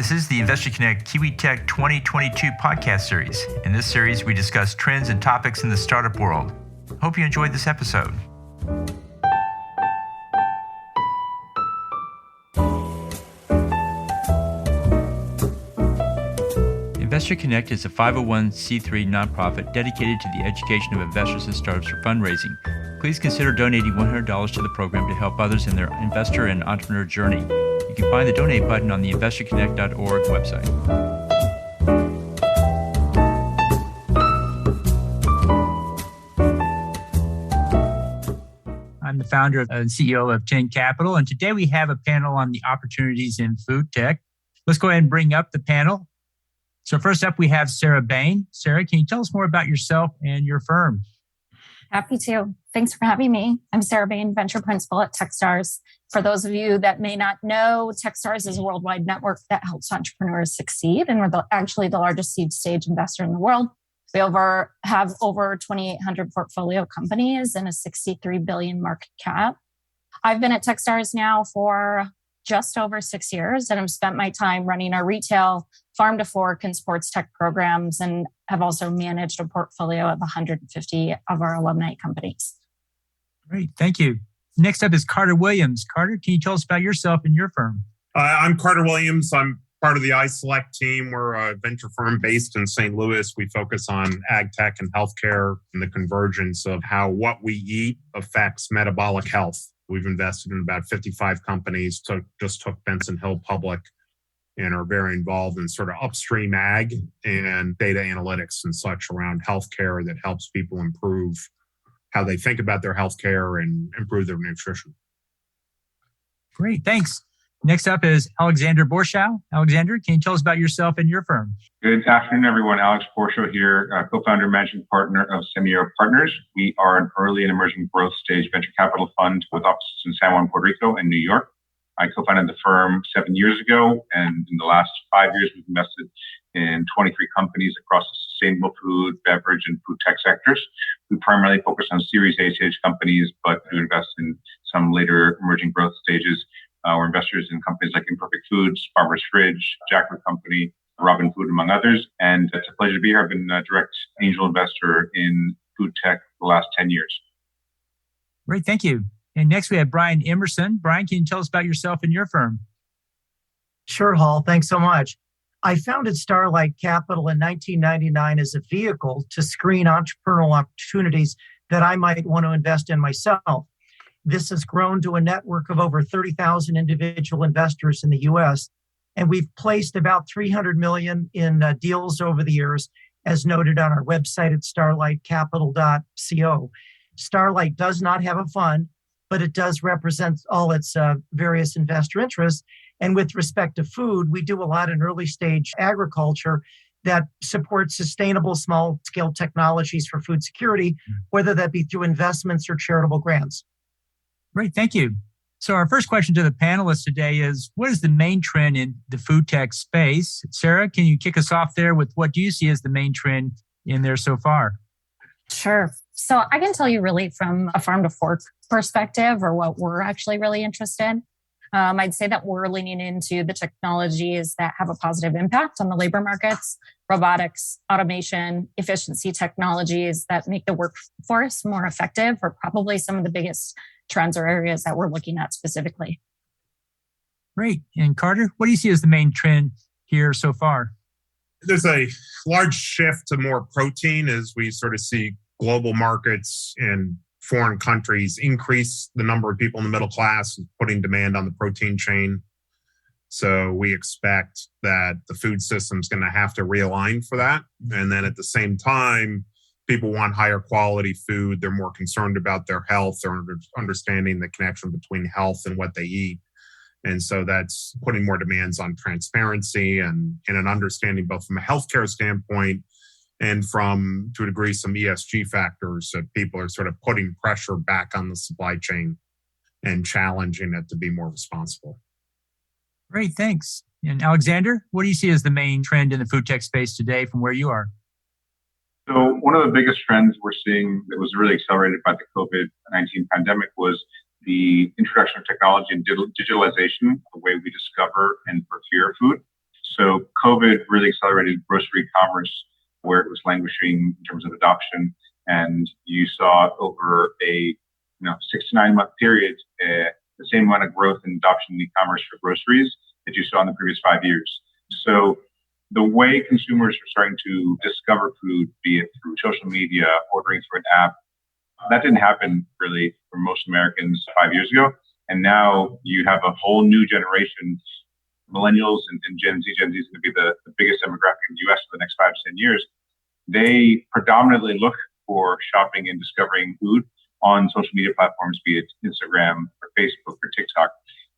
This is the Investor Connect KiwiTech 2022 podcast series. In this series, we discuss trends and topics in the startup world. Hope you enjoyed this episode. Investor Connect is a 501c3 nonprofit dedicated to the education of investors and startups for fundraising. Please consider donating $100 to the program to help others in their investor and entrepreneur journey. You can find the donate button on the investorconnect.org website. I'm the founder and CEO of 10 Capital, and today we have a panel on the opportunities in food tech. Let's go ahead and bring up the panel. So first up, we have Sarah Bain. Sarah, can you tell us more about yourself and your firm? Happy to. Thanks for having me. I'm Sarah Bain, Venture Principal at Techstars. For those of you that may not know, Techstars is a worldwide network that helps entrepreneurs succeed, and we're actually the largest seed stage investor in the world. We have over 2,800 portfolio companies and a $63 billion market cap. I've been at Techstars now for just over 6 years, and I've spent my time running our retail, farm to fork, and sports tech programs, and have also managed a portfolio of 150 of our alumni companies. Great, thank you. Next up is Carter Williams. Carter, can you tell us about yourself and your firm? I'm Carter Williams. I'm part of the iSelect team. We're a venture firm based in St. Louis. We focus on ag tech and healthcare and the convergence of how what we eat affects metabolic health. We've invested in about 55 companies, just took Benson Hill public, and are very involved in sort of upstream ag and data analytics and such around healthcare that helps people improve how they think about their healthcare and improve their nutrition. Great, thanks. Next up is Alexander Borschow. Alexander, can you tell us about yourself and your firm? Good afternoon, everyone. Alex Borschow here, co-founder and managing partner of Semio Partners. We are an early and emerging growth stage venture capital fund with offices in San Juan, Puerto Rico, and New York. I co-founded the firm 7 years ago, and in the last 5 years, we've invested in 23 companies across the sustainable food, beverage, and food tech sectors. We primarily focus on Series A stage companies, but do invest in some later emerging growth stages. We're investors in companies like Imperfect Foods, Farmer's Fridge, Jackfruit Company, Robin Food, among others. And it's a pleasure to be here. I've been a direct angel investor in food tech for the last 10 years. Great, thank you. And next we have Brian Emerson. Brian, can you tell us about yourself and your firm? Sure, Hall. Thanks so much. I founded Starlight Capital in 1999 as a vehicle to screen entrepreneurial opportunities that I might want to invest in myself. This has grown to a network of over 30,000 individual investors in the U.S., and we've placed about $300 million in deals over the years, as noted on our website at starlightcapital.co. Starlight does not have a fund, but it does represent all its various investor interests. And with respect to food, we do a lot in early stage agriculture that supports sustainable small scale technologies for food security, whether that be through investments or charitable grants. Great, thank you. So our first question to the panelists today is, what is the main trend in the food tech space? Sarah, can you kick us off there with what do you see as the main trend in there so far? Sure. So I can tell you really from a farm to fork perspective, or what we're actually really interested in. I'd say that we're leaning into the technologies that have a positive impact on the labor markets, robotics, automation, efficiency technologies that make the workforce more effective are probably some of the biggest trends or areas that we're looking at specifically. Great. And Carter, what do you see as the main trend here so far? There's a large shift to more protein as we sort of see global markets and foreign countries increase the number of people in the middle class, putting demand on the protein chain. So we expect that the food system is going to have to realign for that. And then at the same time, people want higher quality food. They're more concerned about their health. They're understanding the connection between health and what they eat. And so that's putting more demands on transparency and an understanding both from a healthcare standpoint and from, to a degree, some ESG factors that people are sort of putting pressure back on the supply chain and challenging it to be more responsible. Great, thanks. And Alexander, what do you see as the main trend in the food tech space today from where you are? So one of the biggest trends we're seeing that was really accelerated by the COVID-19 pandemic was the introduction of technology and digitalization, the way we discover and procure food. So COVID really accelerated grocery commerce where it was languishing in terms of adoption. And you saw over a 6 to 9 month period, the same amount of growth in adoption in e-commerce for groceries that you saw in the previous 5 years. So the way consumers are starting to discover food, be it through social media, ordering through an app, that didn't happen really for most Americans 5 years ago. And now you have a whole new generation, millennials and Gen Z. Gen Z is going to be the biggest demographic in the US for the next 5 to 10 years. They predominantly look for shopping and discovering food on social media platforms, be it Instagram or Facebook or TikTok.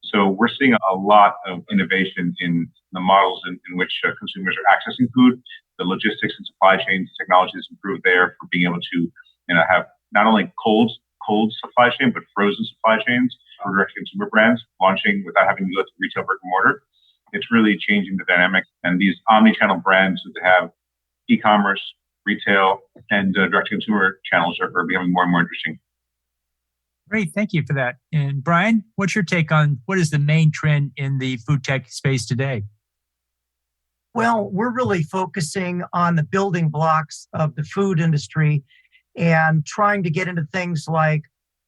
So we're seeing a lot of innovation in the models in which consumers are accessing food. The logistics and supply chain technology has improved there for being able to have not only cold supply chain, but frozen supply chains for direct-to-consumer brands launching without having to go to retail brick and mortar. It's really changing the dynamic. And these omni-channel brands that have e-commerce, retail, and direct-to-consumer channels are becoming more and more interesting. Great. Thank you for that. And Brian, what's your take on what is the main trend in the food tech space today? Well, we're really focusing on the building blocks of the food industry and trying to get into things like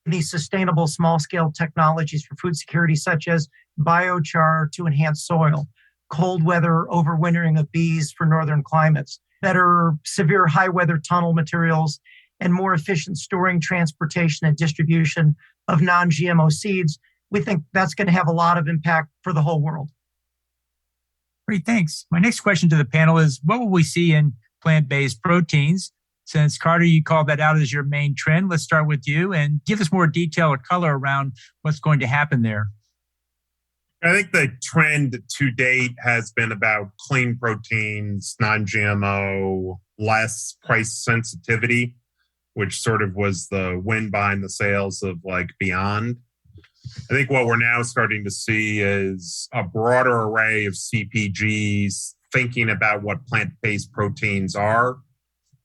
these sustainable small-scale technologies for food security, such as biochar to enhance soil, cold weather overwintering of bees for northern climates, better severe high weather tunnel materials, and more efficient storing, transportation, and distribution of non-GMO seeds. We think that's going to have a lot of impact for the whole world. Great, thanks. My next question to the panel is, what will we see in plant-based proteins? Since Carter, you called that out as your main trend, let's start with you and give us more detail or color around what's going to happen there. I think the trend to date has been about clean proteins, non-GMO, less price sensitivity, which sort of was the win behind the sales of like Beyond. I think what we're now starting to see is a broader array of CPGs thinking about what plant-based proteins are,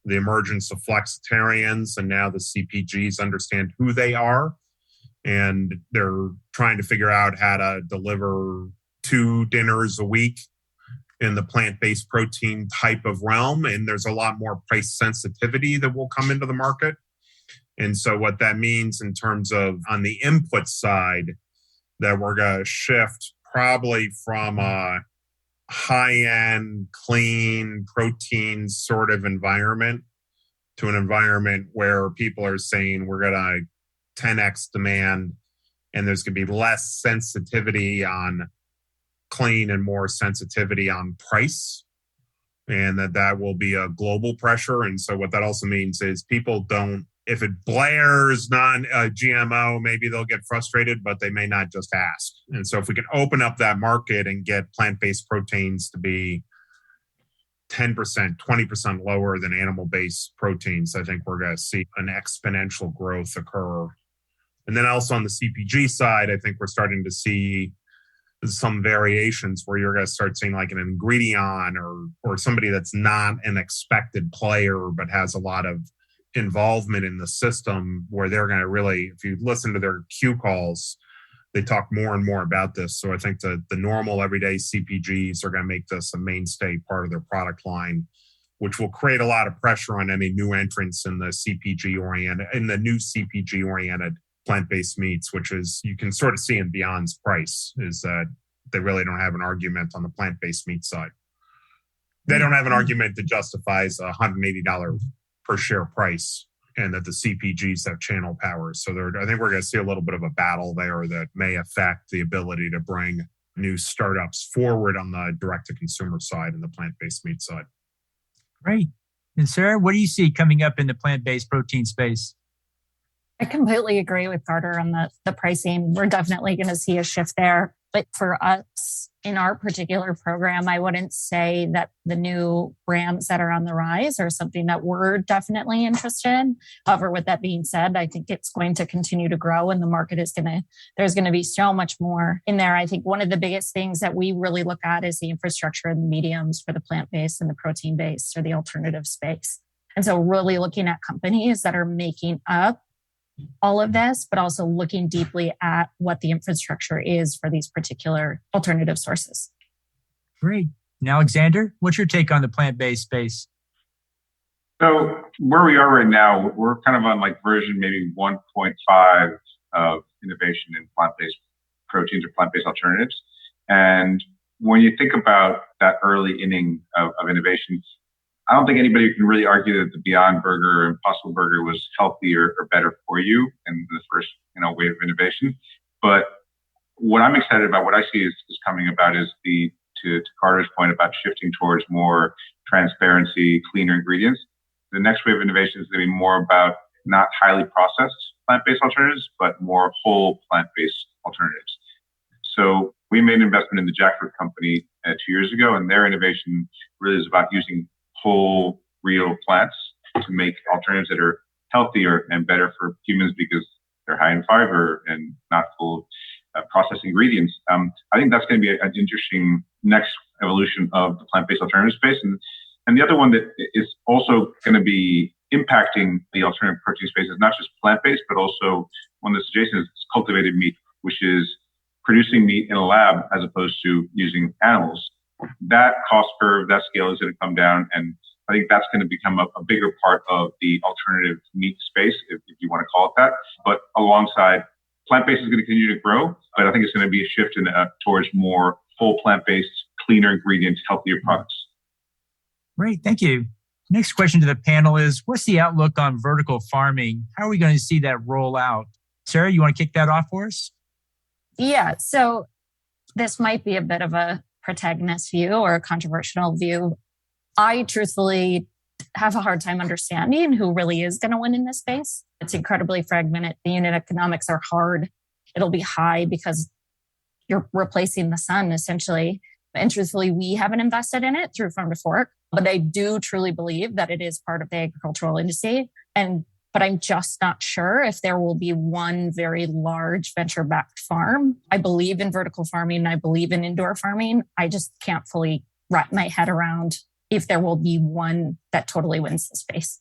the emergence of flexitarians, and now the CPGs understand who they are. And they're trying to figure out how to deliver 2 dinners a week in the plant-based protein type of realm. And there's a lot more price sensitivity that will come into the market. And so what that means in terms of on the input side, that we're going to shift probably from a high-end, clean protein sort of environment to an environment where people are saying we're going to 10x demand, and there's going to be less sensitivity on clean and more sensitivity on price, and that will be a global pressure. And so what that also means is people don't, if it blares non-GMO, maybe they'll get frustrated, but they may not just ask. And so if we can open up that market and get plant-based proteins to be 10%, 20% lower than animal-based proteins, I think we're going to see an exponential growth occur. And then also on the CPG side, I think we're starting to see some variations where you're going to start seeing like an ingredient or somebody that's not an expected player but has a lot of involvement in the system, where they're going to really, if you listen to their Q calls, they talk more and more about this. So I think the normal everyday CPGs are going to make this a mainstay part of their product line, which will create a lot of pressure on any new entrants in the new CPG oriented plant-based meats, which is, you can sort of see in Beyond's price, is that they really don't have an argument on the plant-based meat side. They don't have an argument that justifies a $180 per share price, and that the CPGs have channel power. So I think we're going to see a little bit of a battle there that may affect the ability to bring new startups forward on the direct-to-consumer side and the plant-based meat side. Great. And Sarah, what do you see coming up in the plant-based protein space? I completely agree with Carter on the pricing. We're definitely going to see a shift there. But for us, in our particular program, I wouldn't say that the new brands that are on the rise are something that we're definitely interested in. However, with that being said, I think it's going to continue to grow, and the market there's going to be so much more in there. I think one of the biggest things that we really look at is the infrastructure and the mediums for the plant-based and the protein-based or the alternative space. And so really looking at companies that are making up all of this, but also looking deeply at what the infrastructure is for these particular alternative sources. Great. And Alexander, what's your take on the plant-based space? So where we are right now, we're kind of on like version maybe 1.5 of innovation in plant-based proteins or plant-based alternatives. And when you think about that early inning of innovation, I don't think anybody can really argue that the Beyond Burger and Impossible Burger was healthier or better for you in the first, wave of innovation. But what I'm excited about, what I see is coming about is to Carter's point about shifting towards more transparency, cleaner ingredients. The next wave of innovation is going to be more about not highly processed plant-based alternatives, but more whole plant-based alternatives. So we made an investment in the Jackfruit company 2 years ago, and their innovation really is about using whole, real plants to make alternatives that are healthier and better for humans because they're high in fiber and not full of processed ingredients. I think that's going to be an interesting next evolution of the plant-based alternative space. And the other one that is also going to be impacting the alternative protein space is not just plant-based, but also one that's adjacent is cultivated meat, which is producing meat in a lab as opposed to using animals. That cost curve, that scale is going to come down. And I think that's going to become a bigger part of the alternative meat space, if you want to call it that. But alongside, plant-based is going to continue to grow, but I think it's going to be a shift towards more full plant-based, cleaner ingredients, healthier products. Great, thank you. Next question to the panel is, what's the outlook on vertical farming? How are we going to see that roll out? Sarah, you want to kick that off for us? Yeah, so this might be a bit of a protagonist view or a controversial view. I truthfully have a hard time understanding who really is going to win in this space. It's incredibly fragmented. The unit economics are hard. It'll be high because you're replacing the sun, essentially. And truthfully, we haven't invested in it through Farm to Fork, but I do truly believe that it is part of the agricultural industry. But I'm just not sure if there will be one very large venture-backed farm. I believe in vertical farming. I believe in indoor farming. I just can't fully wrap my head around if there will be one that totally wins the space.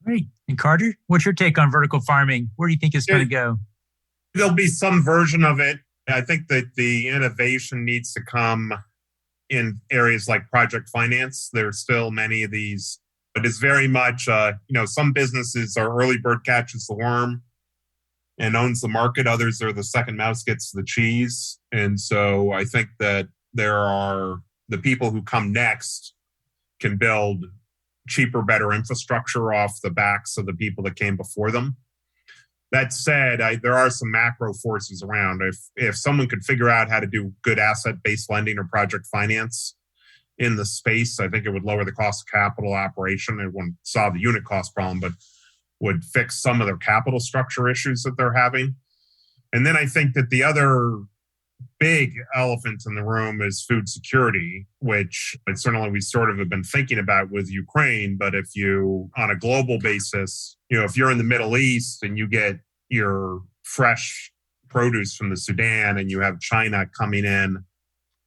Great. And Carter, what's your take on vertical farming? Where do you think it's going to go? There'll be some version of it. I think that the innovation needs to come in areas like project finance. There's still many of these. But it's very much, some businesses are early bird catches the worm and owns the market. Others are the second mouse gets the cheese. And so I think that there are the people who come next can build cheaper, better infrastructure off the backs of the people that came before them. That said, there are some macro forces around. If someone could figure out how to do good asset-based lending or project finance in the space, I think it would lower the cost of capital operation. It wouldn't solve the unit cost problem, but would fix some of their capital structure issues that they're having. And then I think that the other big elephant in the room is food security, which certainly we sort of have been thinking about with Ukraine. But if you, on a global basis, if you're in the Middle East and you get your fresh produce from the Sudan and you have China coming in,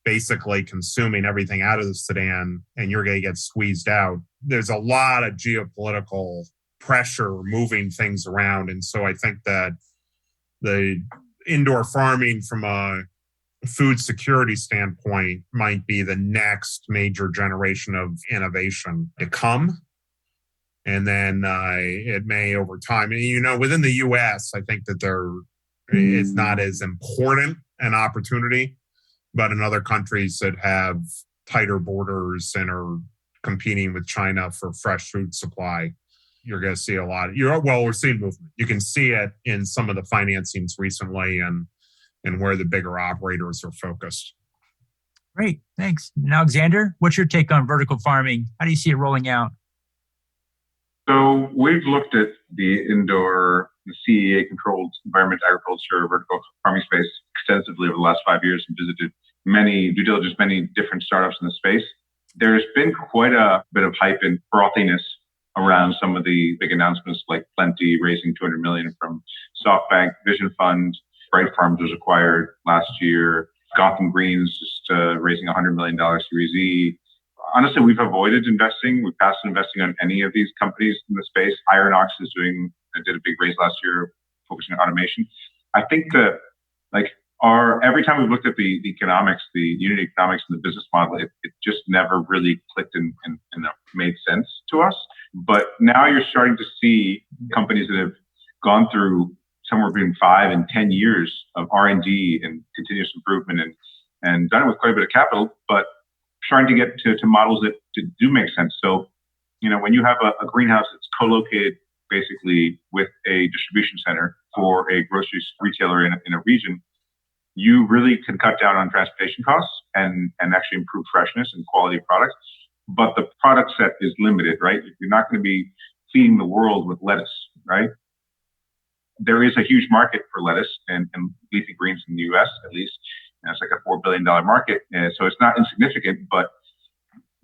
basically consuming everything out of the Sudan, and you're going to get squeezed out. There's a lot of geopolitical pressure moving things around. And so I think that the indoor farming from a food security standpoint might be the next major generation of innovation to come. And then it may over time, and, within the US, I think that it's not as important an opportunity. But in other countries that have tighter borders and are competing with China for fresh food supply, you're going to see a lot. We're seeing movement. You can see it in some of the financings recently and where the bigger operators are focused. Great, thanks. And Alexander, what's your take on vertical farming? How do you see it rolling out? So we've looked at the indoor, the CEA-controlled environment agriculture vertical farming space extensively over the last 5 years and visited many different startups in the space. There's been quite a bit of hype and frothiness around some of the big announcements like Plenty raising $200 million from SoftBank, Vision Fund, Bright Farms was acquired last year, Gotham Greens just raising $100 million Series E. Honestly, we've avoided investing. We've passed investing on any of these companies in the space. Ironox did a big raise last year, focusing on automation. I think that Every time we've looked at the economics, the unit economics and the business model, it just never really clicked and made sense to us. But now you're starting to see companies that have gone through somewhere between 5 and 10 years of R&D and continuous improvement and done it with quite a bit of capital, but trying to get to models that do make sense. So, when you have a greenhouse that's co-located basically with a distribution center for a grocery retailer in a region, you really can cut down on transportation costs and actually improve freshness and quality of products. But the product set is limited, right? You're not going to be feeding the world with lettuce, right? There is a huge market for lettuce and leafy greens in the US, at least. And it's like a $4 billion market. And so it's not insignificant, but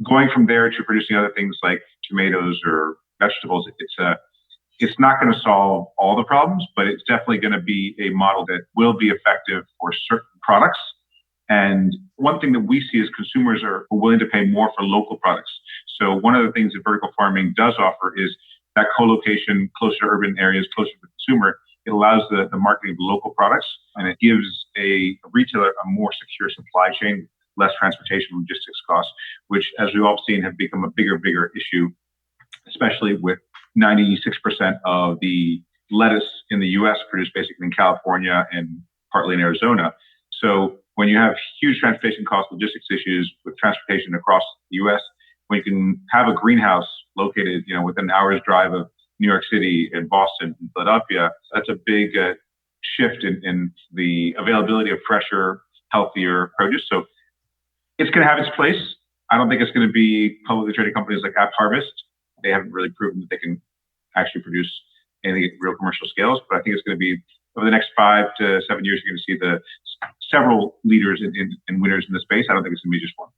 going from there to producing other things like tomatoes or vegetables, it's not going to solve all the problems, but it's definitely going to be a model that will be effective for certain products. And one thing that we see is consumers are willing to pay more for local products. So one of the things that vertical farming does offer is that co-location closer to urban areas, closer to the consumer. It allows the marketing of local products, and it gives a retailer a more secure supply chain, less transportation logistics costs, which, as we've all seen, have become a bigger issue, especially with 96% of the lettuce in the U.S. produced basically in California and partly in Arizona. So when you have huge transportation cost logistics issues with transportation across the U.S., when you can have a greenhouse located, within an hour's drive of New York City and Boston and Philadelphia, that's a big shift in the availability of fresher, healthier produce. So it's going to have its place. I don't think it's going to be publicly traded companies like AppHarvest. They haven't really proven that they can actually produce any real commercial scales, but I think it's going to be over the next 5 to 7 years, you're going to see the several leaders and winners in the space. I don't think it's going to be just one.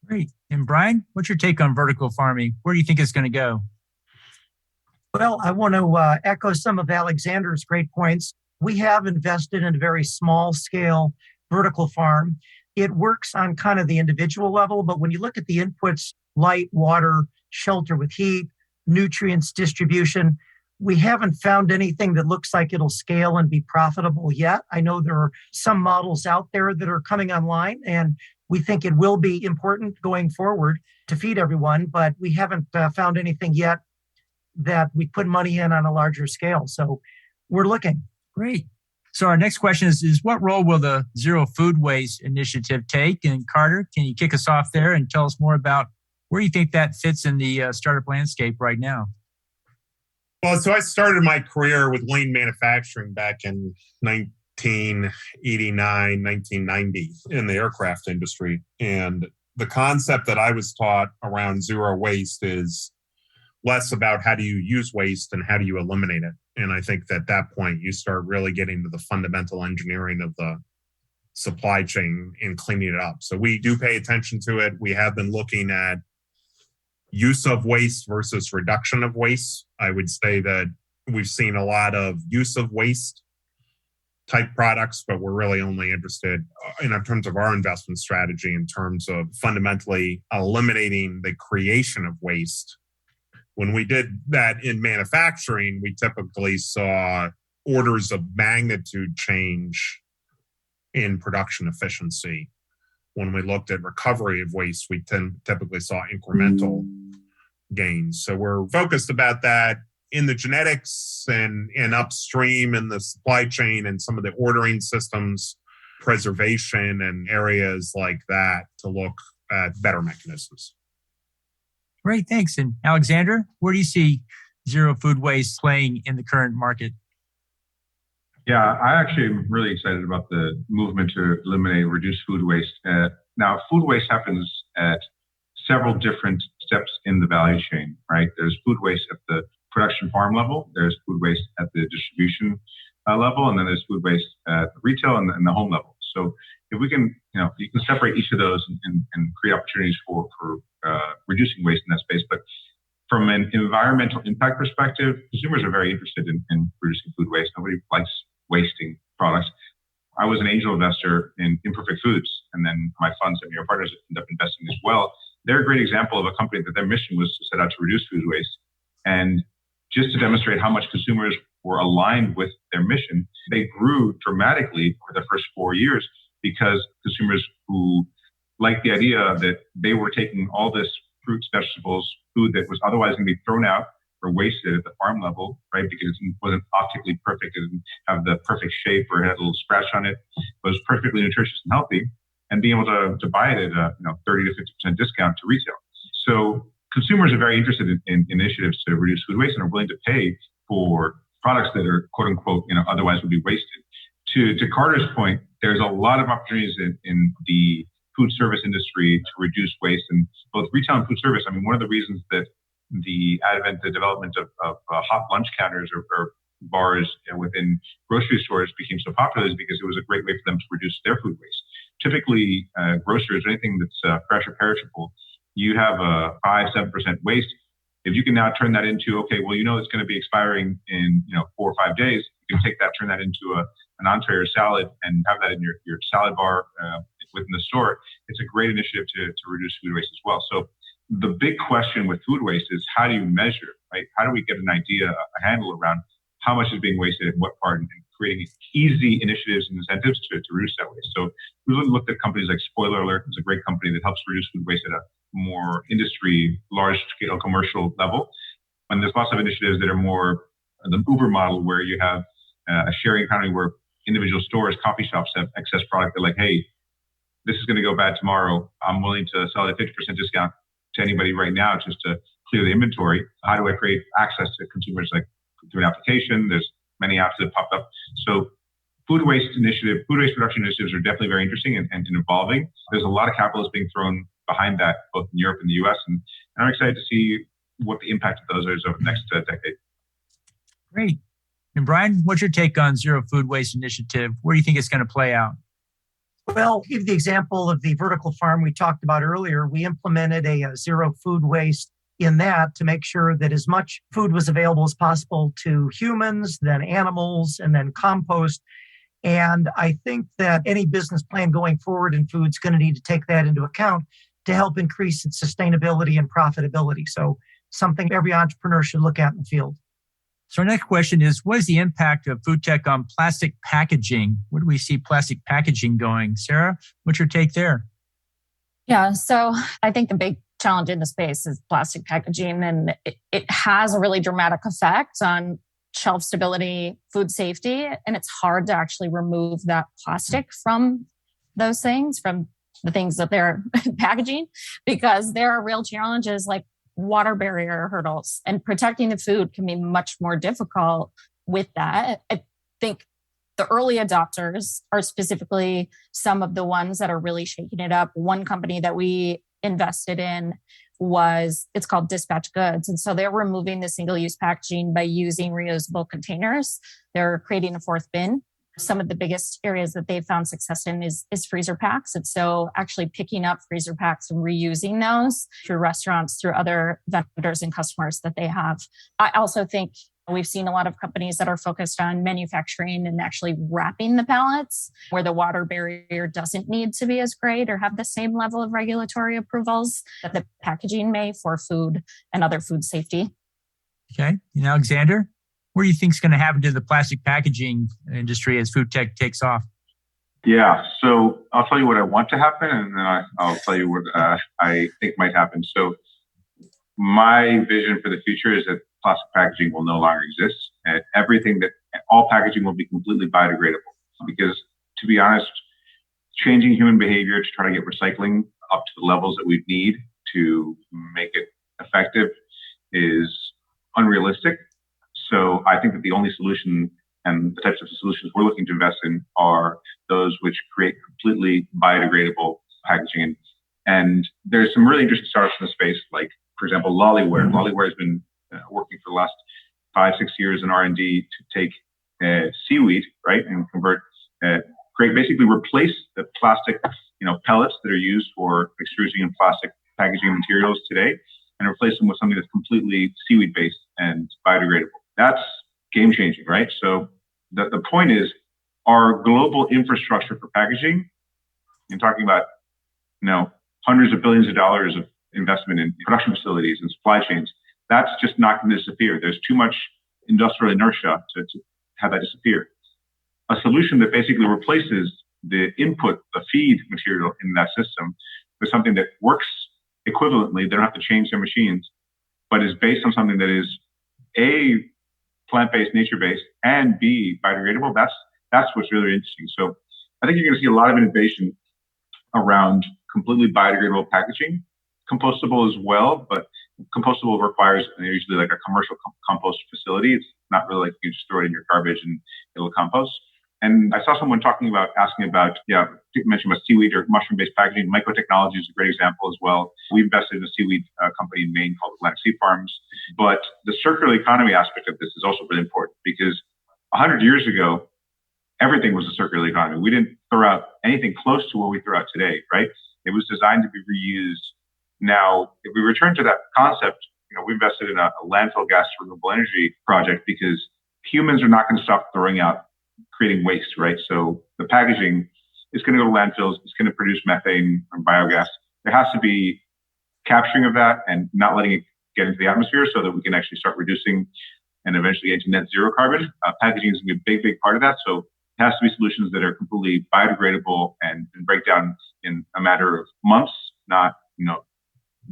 Great. And Brian, what's your take on vertical farming? Where do you think it's going to go? Well, I want to echo some of Alexander's great points. We have invested in a very small scale vertical farm. It works on kind of the individual level, but when you look at the inputs, light, water, shelter with heat, nutrients distribution, we haven't found anything that looks like it'll scale and be profitable yet. I know there are some models out there that are coming online, and we think it will be important going forward to feed everyone, but we haven't found anything yet that we put money in on a larger scale. So we're looking. Great. So our next question is what role will the Zero Food Waste initiative take? And Carter, can you kick us off there and tell us more about where you think that fits in the startup landscape right now? Well, so I started my career with lean manufacturing back in 1989, 1990 in the aircraft industry. And the concept that I was taught around zero waste is less about how do you use waste and how do you eliminate it. And I think that at that point, you start really getting to the fundamental engineering of the supply chain and cleaning it up. So we do pay attention to it. We have been looking at use of waste versus reduction of waste. I would say that we've seen a lot of use of waste type products, but we're really only interested in terms of our investment strategy in terms of fundamentally eliminating the creation of waste. When we did that in manufacturing, we typically saw orders of magnitude change in production efficiency. When we looked at recovery of waste, we typically saw incremental gains. So we're focused about that in the genetics and upstream in the supply chain and some of the ordering systems, preservation and areas like that to look at better mechanisms. Great, thanks. And Alexander, where do you see zero food waste playing in the current market? Yeah, I actually am really excited about the movement to eliminate and reduce food waste. Now, food waste happens at several different steps in the value chain, right? There's food waste at the production farm level, there's food waste at the distribution level, and then there's food waste at the retail and the home level. So if we can, you can separate each of those and create opportunities for reducing waste in that space. But from an environmental impact perspective, consumers are very interested in reducing food waste. Nobody likes wasting products. I was an angel investor in Imperfect Foods, and then my fund, Semillero Partners, ended up investing as well. They're a great example of a company that their mission was to set out to reduce food waste. And just to demonstrate how much consumers were aligned with their mission, they grew dramatically over the first 4 years because consumers who liked the idea that they were taking all this fruits, vegetables, food that was otherwise going to be thrown out or wasted at the farm level, right? Because it wasn't optically perfect, it didn't have the perfect shape or it had a little scratch on it, but it was perfectly nutritious and healthy, and being able to buy it at a 30 to 50% discount to retail. So consumers are very interested in initiatives to reduce food waste and are willing to pay for products that are quote unquote, otherwise would be wasted. To Carter's point, there's a lot of opportunities in the food service industry to reduce waste, and both retail and food service. I mean, one of the reasons that the development of hot lunch counters or bars within grocery stores became so popular is because it was a great way for them to reduce their food waste. Typically, grocers, anything that's fresh or perishable, you have a 5-7% waste. If you can now turn that into, okay, well, it's going to be expiring in 4 or 5 days, you can take that, turn that into an entree or salad and have that in your salad bar within the store. It's a great initiative to reduce food waste as well. So the big question with food waste is how do you measure, right? How do we get an idea, a handle around how much is being wasted and what part, and creating easy initiatives and incentives to reduce that waste. So we looked at companies like Spoiler Alert. It's a great company that helps reduce food waste at a more industry, large-scale commercial level. And there's lots of initiatives that are more the Uber model, where you have a sharing economy where individual stores, coffee shops have excess product. They're like, hey, this is going to go bad tomorrow. I'm willing to sell it at 50% discount to anybody right now just to clear the inventory. How do I create access to consumers through an application? There's many apps that popped up. So food waste reduction initiatives are definitely very interesting and evolving. There's a lot of capital that's being thrown behind that, both in Europe and the US. And I'm excited to see what the impact of those is over the next decade. Great. And Brian, what's your take on Zero Food Waste Initiative? Where do you think it's going to play out? Well, give the example of the vertical farm we talked about earlier. We implemented a zero food waste in that to make sure that as much food was available as possible to humans, then animals, and then compost. And I think that any business plan going forward in food is going to need to take that into account to help increase its sustainability and profitability. So something every entrepreneur should look at in the field. So our next question is, what is the impact of Foodtech on plastic packaging? Where do we see plastic packaging going? Sarah, what's your take there? Yeah, so I think the big challenge in the space is plastic packaging, and it has a really dramatic effect on shelf stability, food safety, and it's hard to actually remove that plastic from those things, from the things that they're packaging, because there are real challenges like water barrier hurdles, and protecting the food can be much more difficult with that. I think the early adopters are specifically some of the ones that are really shaking it up. One company that we invested in it's called Dispatch Goods. And so they're removing the single-use packaging by using reusable containers. They're creating a fourth bin. Some of the biggest areas that they've found success in is freezer packs. And so actually picking up freezer packs and reusing those through restaurants, through other vendors and customers that they have. I also think we've seen a lot of companies that are focused on manufacturing and actually wrapping the pallets where the water barrier doesn't need to be as great or have the same level of regulatory approvals that the packaging may for food and other food safety. Okay. And Alexander, what do you think is going to happen to the plastic packaging industry as Foodtech takes off? Yeah, so I'll tell you what I want to happen, and then I'll tell you what I think might happen. So my vision for the future is that plastic packaging will no longer exist, and all packaging will be completely biodegradable. Because to be honest, changing human behavior to try to get recycling up to the levels that we need to make it effective is unrealistic. So I think that the only solution and the types of solutions we're looking to invest in are those which create completely biodegradable packaging. And there's some really interesting startups in the space, like, for example, Lollyware. Lollyware has been working for the last 5-6 years in R&D to take seaweed, right, and basically replace the plastic, pellets that are used for extruding and plastic packaging materials today, and replace them with something that's completely seaweed-based and biodegradable. That's game-changing, right? So the point is, our global infrastructure for packaging, you're talking about, hundreds of billions of dollars of investment in production facilities and supply chains, that's just not going to disappear. There's too much industrial inertia to have that disappear. A solution that basically replaces the input, the feed material in that system with something that works equivalently. They don't have to change their machines, but is based on something that is A, plant-based, nature-based, and B, biodegradable. That's what's really interesting. So I think you're going to see a lot of innovation around completely biodegradable packaging, compostable as well, but compostable requires usually like a commercial compost facility. It's not really like you just throw it in your garbage and it'll compost. And I saw someone asking about, you mentioned about seaweed or mushroom-based packaging. Mycotechnology is a great example as well. We invested in a seaweed company in Maine called Atlantic Sea Farms. But the circular economy aspect of this is also really important because 100 years ago, everything was a circular economy. We didn't throw out anything close to what we throw out today, right? It was designed to be reused. Now, if we return to that concept, we invested in a landfill gas renewable energy project because humans are not going to stop throwing out, creating waste, right? So the packaging is going to go to landfills. It's going to produce methane and biogas. There has to be capturing of that and not letting it get into the atmosphere so that we can actually start reducing and eventually get to net zero carbon. Packaging is going to be a big part of that. So it has to be solutions that are completely biodegradable and break down in a matter of months, not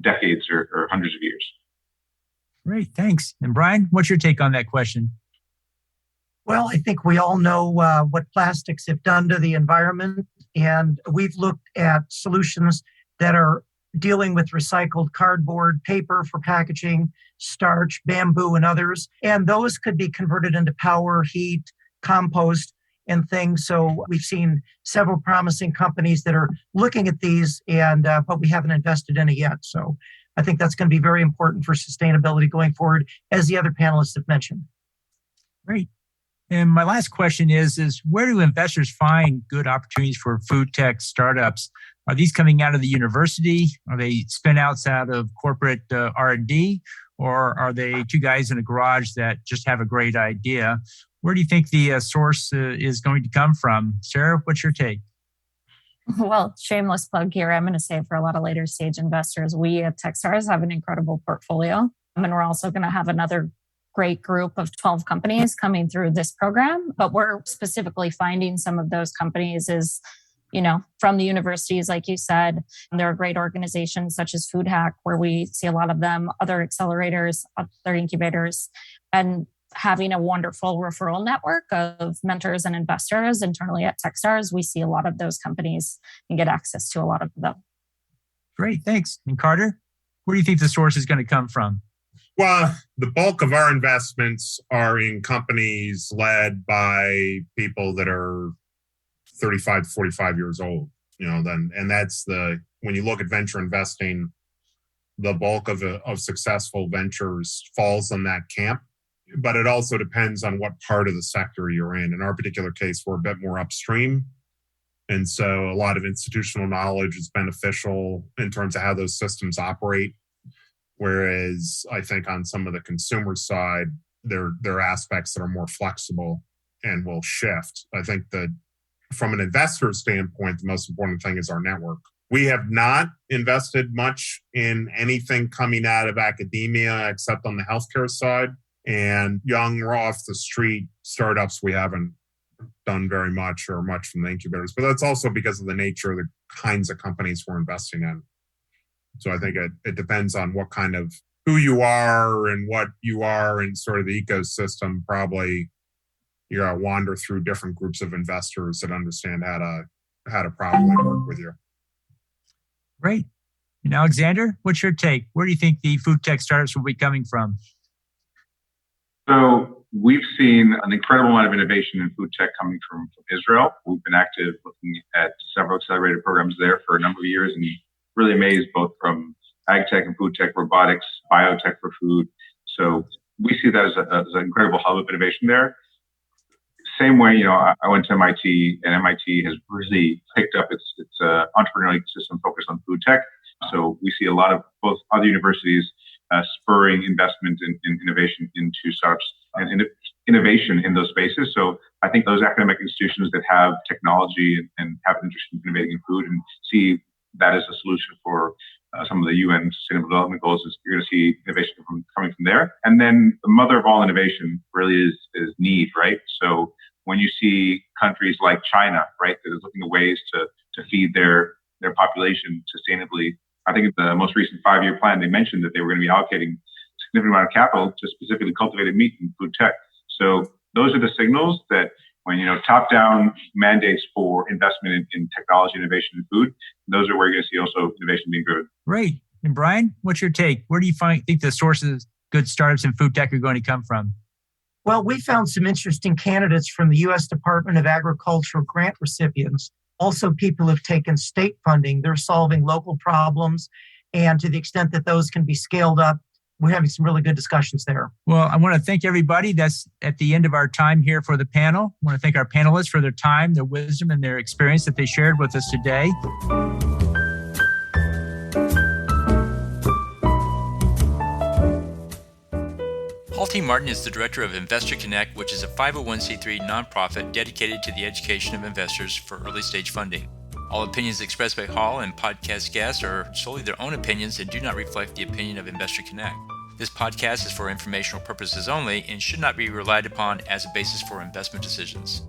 decades or hundreds of years. Great, thanks. And Brian, what's your take on that question? Well, I think we all know what plastics have done to the environment, and we've looked at solutions that are dealing with recycled cardboard, paper for packaging, starch, bamboo, and others. And those could be converted into power, heat, compost, and things. So we've seen several promising companies that are looking at these, but we haven't invested in it yet. So I think that's going to be very important for sustainability going forward, as the other panelists have mentioned. Great. And my last question is where do investors find good opportunities for food tech startups? Are these coming out of the university? Are they spin-outs out of corporate R&D? Or are they two guys in a garage that just have a great idea? Where do you think the source is going to come from? Sarah, what's your take? Well, shameless plug here. I'm going to say for a lot of later stage investors, we at Techstars have an incredible portfolio. And we're also going to have another great group of 12 companies coming through this program. But we're specifically finding some of those companies is, from the universities, like you said. And there are great organizations such as Foodtech, where we see a lot of them, other accelerators, other incubators, and having a wonderful referral network of mentors and investors internally at Techstars. We see a lot of those companies and get access to a lot of them. Great, thanks. And Carter, where do you think the source is going to come from? Well, the bulk of our investments are in companies led by people that are 35 to 45 years old. And that's when you look at venture investing, the bulk of successful ventures falls on that camp. But it also depends on what part of the sector you're in. In our particular case, we're a bit more upstream. And so a lot of institutional knowledge is beneficial in terms of how those systems operate. Whereas I think on some of the consumer side, there are aspects that are more flexible and will shift. I think that from an investor standpoint, the most important thing is our network. We have not invested much in anything coming out of academia except on the healthcare side. And young, off the street startups, we haven't done very much or much from the incubators. But that's also because of the nature of the kinds of companies we're investing in. So I think it depends on what kind of who you are and what you are in sort of the ecosystem. Probably you gotta wander through different groups of investors that understand how to probably work with you. Great. And Alexander, what's your take? Where do you think the food tech startups will be coming from? So we've seen an incredible amount of innovation in food tech coming from Israel. We've been active looking at several accelerated programs there for a number of years and really amazed both from ag tech and food tech, robotics, biotech for food. So we see that as an incredible hub of innovation there. Same way, I went to MIT, and MIT has really picked up its entrepreneurial ecosystem focused on food tech. So we see a lot of both other universities spurring investment in innovation into startups and innovation in those spaces. So I think those academic institutions that have technology and have an interest in innovating in food and see that as a solution for some of the UN Sustainable Development Goals, is you're going to see innovation coming from there. And then the mother of all innovation really is need, right? So when you see countries like China, right, that is looking at ways to feed their population sustainably, I think in the most recent 5-year plan, they mentioned that they were going to be allocating a significant amount of capital to specifically cultivated meat and food tech. So those are the signals that when, top-down mandates for investment in technology, innovation, and food, those are where you're going to see also innovation being driven. Great. And Brian, what's your take? Where do you think the sources of good startups in food tech are going to come from? Well, we found some interesting candidates from the U.S. Department of Agricultural grant recipients, also people who have taken state funding. They're solving local problems. And to the extent that those can be scaled up, we're having some really good discussions there. Well, I want to thank everybody. That's at the end of our time here for the panel. I want to thank our panelists for their time, their wisdom, and their experience that they shared with us today. Paul T. Martin is the director of Investor Connect, which is a 501c3 nonprofit dedicated to the education of investors for early stage funding. All opinions expressed by Hall and podcast guests are solely their own opinions and do not reflect the opinion of Investor Connect. This podcast is for informational purposes only and should not be relied upon as a basis for investment decisions.